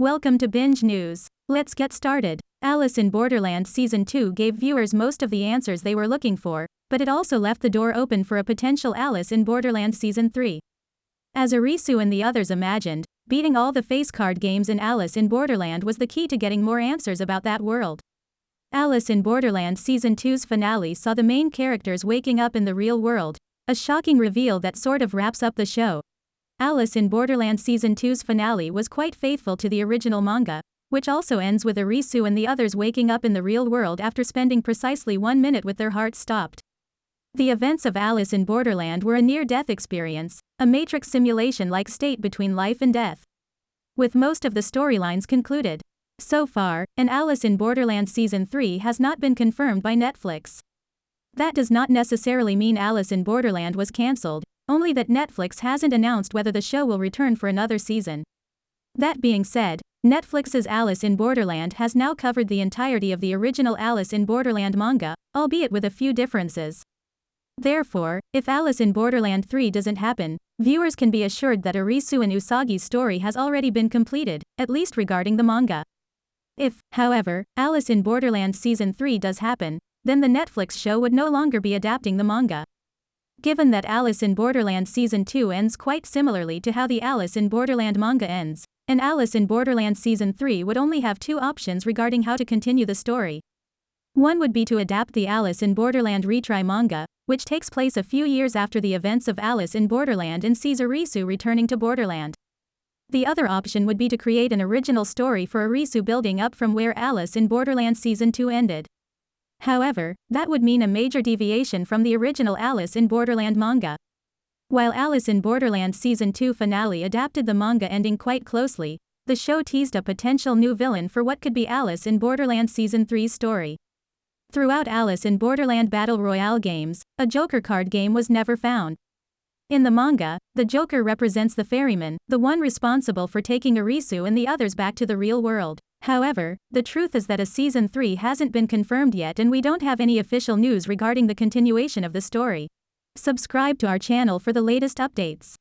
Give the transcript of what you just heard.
Welcome to Binge News. Let's get started. Alice in Borderland Season 2 gave viewers most of the answers they were looking for, but it also left the door open for a potential Alice in Borderland Season 3. As Arisu and the others imagined, beating all the face card games in Alice in Borderland was the key to getting more answers about that world. Alice in Borderland Season 2's finale saw the main characters waking up in the real world, a shocking reveal that sort of wraps up the show. Alice in Borderland Season 2's finale was quite faithful to the original manga, which also ends with Arisu and the others waking up in the real world after spending precisely 1 minute with their hearts stopped. The events of Alice in Borderland were a near-death experience, a matrix simulation-like state between life and death. With most of the storylines concluded. So far, an Alice in Borderland Season 3 has not been confirmed by Netflix. That does not necessarily mean Alice in Borderland was cancelled, only that Netflix hasn't announced whether the show will return for another season. That being said, Netflix's Alice in Borderland has now covered the entirety of the original Alice in Borderland manga, albeit with a few differences. Therefore, if Alice in Borderland 3 doesn't happen, viewers can be assured that Arisu and Usagi's story has already been completed, at least regarding the manga. If, however, Alice in Borderland Season 3 does happen, then the Netflix show would no longer be adapting the manga. Given that Alice in Borderland Season 2 ends quite similarly to how the Alice in Borderland manga ends, and Alice in Borderland Season 3 would only have two options regarding how to continue the story. One would be to adapt the Alice in Borderland retry manga, which takes place a few years after the events of Alice in Borderland and sees Arisu returning to Borderland. The other option would be to create an original story for Arisu building up from where Alice in Borderland Season 2 ended. However, that would mean a major deviation from the original Alice in Borderland manga. While Alice in Borderland Season 2 finale adapted the manga ending quite closely, the show teased a potential new villain for what could be Alice in Borderland Season 3's story. Throughout Alice in Borderland Battle Royale games, a Joker card game was never found. In the manga, the Joker represents the ferryman, the one responsible for taking Arisu and the others back to the real world. However, the truth is that a Season 3 hasn't been confirmed yet and we don't have any official news regarding the continuation of the story. Subscribe to our channel for the latest updates.